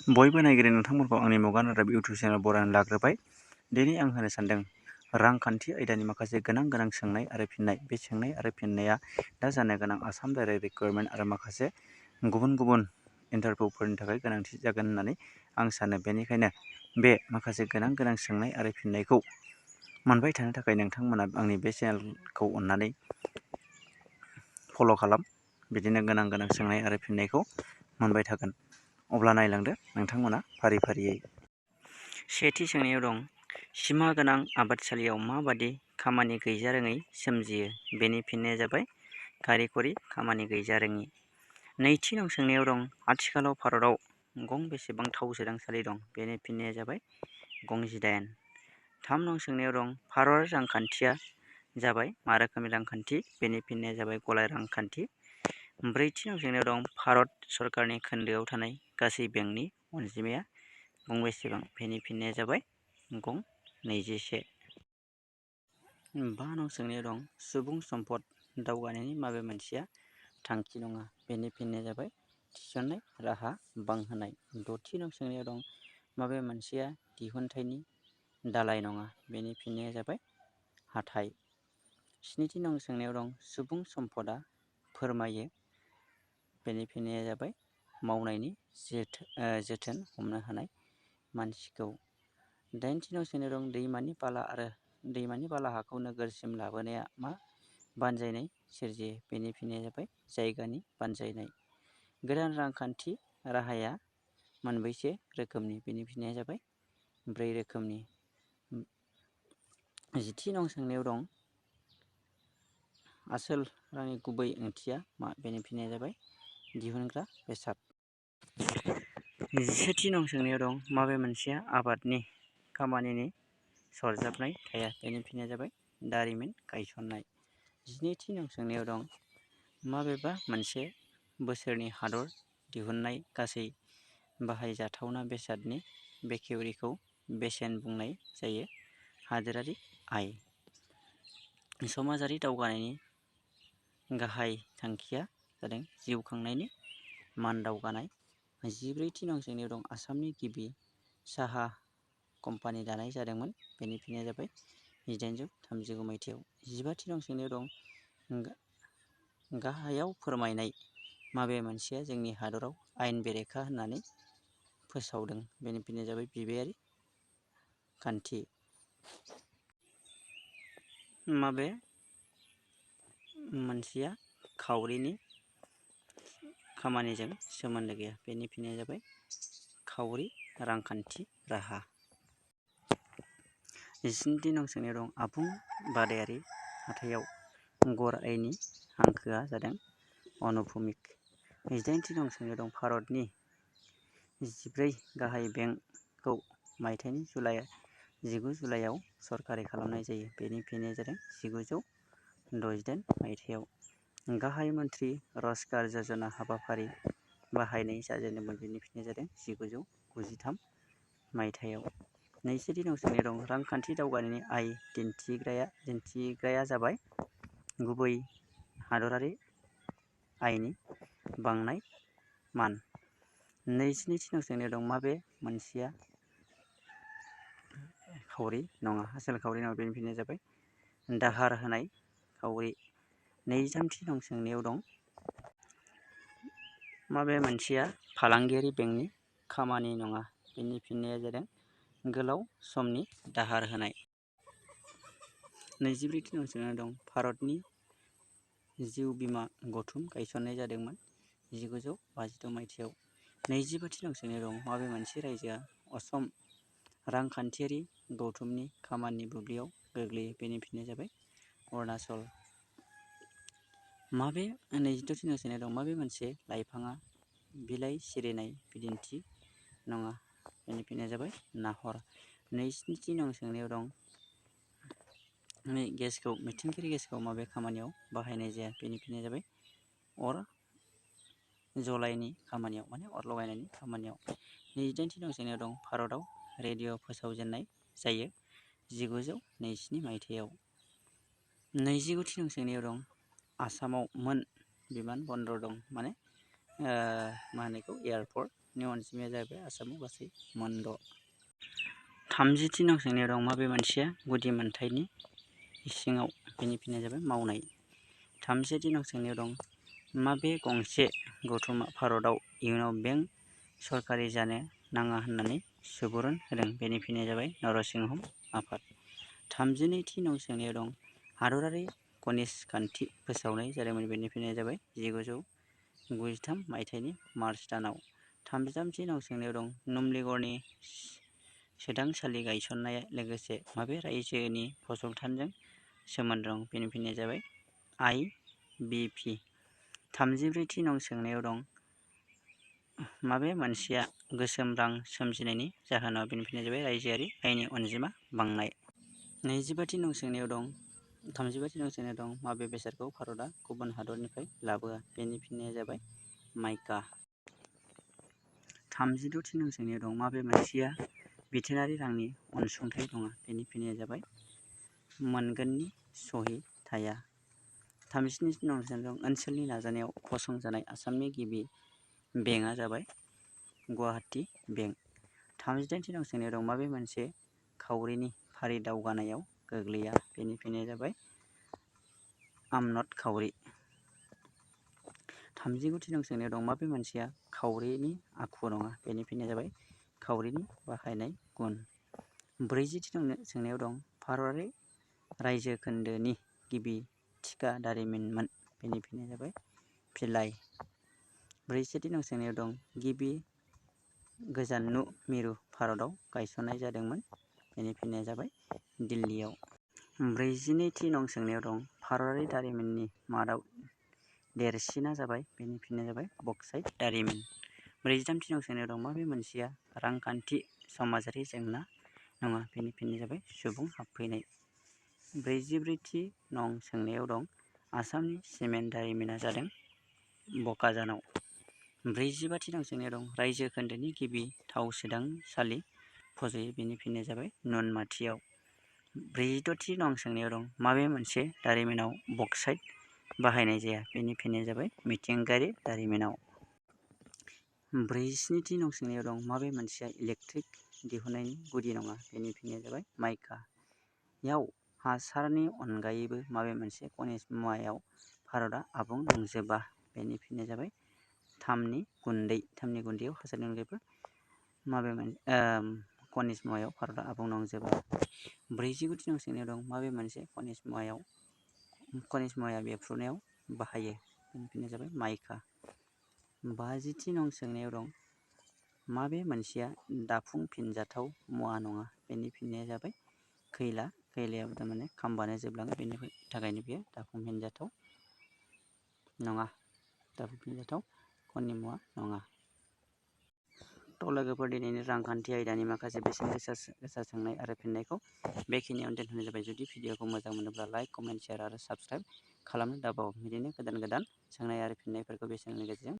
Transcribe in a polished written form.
बयबो नायगिरि नोंथांमोनखौ आंनि मुगानि रादाब इउटुब चेनेल बरायनानै लाग्रोबाय। दिनै आं होनो सानदों रांखान्थि आयदानि माखासे गोनां सोंनाय आरो फिननाय। बे सोंनाय आरो फिननाया दा जानो गोनां आसाम दाइरेक्ट रिक्वायरमेन्ट आरो माखासे गुबुन इन्टारभिउफोरनि थाखाय गोनांथि जागोन होननानै आं सानो। बेनिखायनो बे माखासे गोनां सोंनाय आरो फिननायखौ मोनबाय थानो थाखाय नोंथांमोना आंनि बे चेनेलखौ अननानै फल' खालाम। बिदिनो गोनां सोंनाय आरो फिननायखौ मोनबाय थागोन। अब्ला नायलांदो नोंथांमोना फारि फारियै। सेथि सोंनायाव दं, सिमा गोनां आबादसालियाव माबादि खामानि गैजारोङै सोमजियो? बेनि फिननाया जाबाय खारिखरि खामानि गैजारोङि। नैथि नं सोंनायाव दं, आथिखालाव भारतआव गं बेसेबां थाव सोदांसालि दं? बेनि फिननाया जाबाय गं 18। थाम नं सोंनायाव दं, भारत रांखान्थिया जाबाय मा रोखोमनि रांखान्थि? बेनि फिननाया जाबाय गलाय रांखान्थि। ब्रैथि नं सोंनायाव दं, भारत सरकारनि खोन्दोआव थानाय गासै बेंकनि अनजिमाया गं बेसेबां? बेनि फिननाया जाबाय गं 21। बा नं सोंनायाव दं, सुबुं सम्पद दावगानायनि माबे मोनसेया थांखि नङा? बेनि फिननाया जाबाय थिसननाय राहा बांहोनाय। द'थि नं सोंनायाव दं, माबे मोनसेया दिहुनथाइनि दालाय नङा? बेनि फिननाया जाबाय हाथाइ। स्निथि नं सोंनायाव दं, सुबुं सम्पदआ फोरमायो? बेनि फिननाया जाबाय मावनायनि जोथोन हमनो हानाय मानसिखौ। दाइनथि नं सोंनायाव दं, दैमानि बाला हाखौ नोगोरसिम लाबोनाया मा बानजायनाय सोरजियो? बेनि फिननाया जाबाय जायगानि बानजायनाय। गोदान रांखान्थि राहाया मोनबैसे रोखोमनि? बेनि फिननाया जाबाय 4 रोखोमनि। जिथि नं सोंनायाव दं, आसोल रांनि गुबै ओंथिया मा? बेनि फिननाया जाबाय दिहुनग्रा बेसाद। जिसेथि नं सोंनायाव दं, माबे मोनसेया आबादनि खामानिनि सरजाबनाय थाया? बेनि फिननाया जाबाय दारिमिन गायसननाय। जिनैथि नं सोंनायाव दं, माबेबा मोनसे बोसोरनि हादर दिहुननाय गासै बाहायजाथावना बेसादनि बेखेवरिखौ बेसेन बुंनाय जायो? हादोरारि आय। समाजारि दावगानायनि गाहाय थांखिया जादों जिउ खांनायनि मान दावगानाय। 14थि नं सोंनायाव दं, आसामनि गिबि साहा कम्पानि दानाय जादोंमोन? बेनि फिननाया जाबाय 1839 मायथाइयाव। 15थि नं सोंनायाव दं, गाहायाव फोरमायनाय माबे मोनसेया जोंनि हादराव आयेन बेरेखा होननानै फोसावदों? बेनि फिननाया जाबाय बिबायारि खान्थि। माबे मोनसेया खाउरिनि खामानिजों सोमोन्दो गैया? बेनि फिननाया जाबाय खाउरि रांखान्थि राहा। 17थि नं सोंनायाव दं, आबुं बादायारि हाथाइयाव गर आयनि हांखोआ जादों अनुभुमिक। 18थि नं सोंनायाव दं, भारतनि 14 गाहाय बेंकखौ मायथाइनि 19 जुलाइआव सरकारि खालामनाय जायो? बेनि फिननाया जादों 1968 मायथाइयाव। गाहाय मन्त्रि रजगार यजना हाबाफारि बाहायनाय जाजेनदोंमोन? बेनि फिननाया जादों 1993 मायथाइयाव। 20थि नं सोंनायाव दं, रांखान्थि दावगानायनि आय दिन्थिग्राया जाबाय गुबै हादरारि आयनि बांनाय मान। 22थि नं सोंनायाव दं, माबे मोनसेया खाउरि नङा? आसोल खाउरि नङा। बेनि फिननाया जाबाय दाहार होनाय खाउरि। 23थि नं सोंनायाव दं, माबे मोनसेया फालांगियारि बेंकनि खामानि नङा? बेनि फिननाया जादों गोलाव समनि दाहार होनाय। 24थि नं सोंनायाव दं, भारतनि जिउ बीमा गौथुम गायसननाय जादोंमोन? 1956 मायथाइयाव। 25थि नं सोंनायाव दं, माबे मोनसे रायजोआ असम रांखान्थियारि गौथुमनि खामानि बुब्लियाव गोग्लैयो? बेनि फिननाया जाबाय अरुणाचल। 26थि नं सोंनायाव दं, माबे मोनसे लाइफाङा बिलाइ सिरिनाय बिदिन्थि नङा? बेनि फिननाया जाबाय नाहर। 27थि नं सोंनायाव दं, मिथिंगायारि गेसखौ माबे खामानियाव बाहायनाय जाया? बेनि फिननाया जाबाय अर जलायनि खामानियाव, माने अर लगायनायनि खामानियाव। 28थि नं सोंनायाव दं, भारतआव रेडिअ' फोसावजेननाय जायो? 1927 मायथाइयाव। 29थि नं सोंनायाव दं, आसामाव मोन बिमान बन्दर दं? माने मा होनो बेखौ एयारपर्ट नि अनजिमाया जाहैबाय आसामाव गासै मोनद'। 30थि नं सोंनायाव दं माबे मोनसेया गुदि मोनथायनि सिङाव? बेनि फिननाया जाबाय मावनाय। 31थि नं सोंनायाव दं माबे गंसे गौथुमा भारतआव इयुनाव बेंक सरकारि जानो नाङा होननानै सुबुरुन होदों? बेनि फिननाया जाबाय नरसिंह आफाद। 32थि नं सोंनायाव दं हादरारि खनिज खान्थि फोसावनाय जादोंमोन? बेनि फिननाया जाबाय 1993 मायथाइनि मार्च दानाव। 33थि नं सोंनायाव दं नुमलिगड़नि सोदांसालि गायसननाया लोगोसे माबे रायजोनि फसंथानजों सोमोन्दो दं? बेनि फिननाया जाबाय IBP। 34थि नं सोंनायाव दं माबे मोनसेया गोसोम रां सोमजिनायनि जाहोनाव? बेनि फिननाया जाबाय रायजोआरि आयनि अनजिमा बांनाय। 35थि नं सोंनायाव दं माबे बेसादखौ भारतआ गुबुन हादरनिफ्राय लाबोआ? बेनि फिननाया जाबाय माइका। 36थि नं सोंनायाव दं माबे मोनसेया बिथोनारि रांनि अनसुंथाइ नङा? बेनि फिननाया जाबाय मोनगोननि सहि थाया। 37थि नं सोंनायाव दं ओनसोलनि नाजानायाव फसंजानाय आसामनि गिबि बेंकआ जाबाय गुवाहाटि बेंक। 38थि नं सोंनायाव दं माबे मोनसे खाउरिनि फारि दावगानायाव गोग्लैया? बेनि फिननाया जाबाय आमनट खाउरि। 39थि नं सोंनायाव दं माबे मोनसेया खाउरिनि आखु नङा? बेनि फिननाया जाबाय खाउरिनि बाहायनाय गुन। 40थि नं सोंनायाव दं भारतारि रायजो खोन्दोनि गिबि थिखा दारिमिनमोन? बेनि फिननाया जाबाय भिलाई। 41थि नं सोंनायाव दं गिबि गोजाननु मिरु भारतआव गायसननाय जादोंमोन? बेनि फिननाया जाबाय दिल्लीयाव। 42थि नं सोंनायाव दं भारतारि दारिमिननि मादाव देरसिना जाबाय? बेनि फिननाया जाबाय बक्साइट दारिमिन। 43थि नं सोंनायाव दं माबे मोनसेया रांखान्थि समाजारि जेंना नङा? बेनि फिननाया जाबाय सुबुं हाबफैनाय। 44थि नं सोंनायाव दं आसामनि सिमेन्ट दारिमिना जादों बकाजानाव। 45थि नं सोंनायाव दं रायजो खोन्दोनि गिबि थाव सोदांसालि फज'यो? बेनि फिननाया जाबाय नुनमाथियाव। 46थि नं सोंनायाव दं माबे मोनसे दारिमिनाव बक्साइट बाहायनाय जाया? बेनि फिननाया जाबाय मिथिंगायारि दारिमिनाव। 47थि नं सोंनायाव दं माबे मोनसेया इलेक्ट्रिक दिहुननायनि गुदि नङा? बेनि फिननाया जाबाय माइका। याव हासारनि अनगायैबो माबे मोनसे खनिज मुवायाव भारतआ आबुं नंजोबा? बेनि फिननाया जाबाय तामनि गुन्दै। तामनि गुन्दैयाव हासारनि अनगायैबो माबे खनिज मुवायाव भारतआ आबुं नंजोबा। 49थि नं सोंनायाव दं माबे मोनसे खनिज मुवाया बेफ्रुनायाव बाहायो? बेनि फिननाया जाबाय माइका। 50थि नं सोंनायाव दं माबे मोनसेया दाफुंफिनजाथाव मुवा नङा? बेनि फिननाया जाबाय खैला। खैलाया थारमाने खामबानो जोबलाङो, बेनि थाखायनो बेयो दाफुंफिनजाथाव नङा, दाफुंफिनजाथाव खनि मुवा नङा। थ' लोगोफोर दिनैनि रांखान्थि आयदानि माखासे बेसेन गोसा सोंनाय आरो फिननायखौ बेखिनियावनो दोनथ'नाय जाबाय। जुदि भिडिअखौ मोजां मोनोब्ला लाइक, कमेन्ट, शेयार आरो साबस्क्राइब खालामनो दाबाव। बिदिनो गोदान सोंनाय आरो फिननायफोरखौ बे चेनेलनि गेजेरजों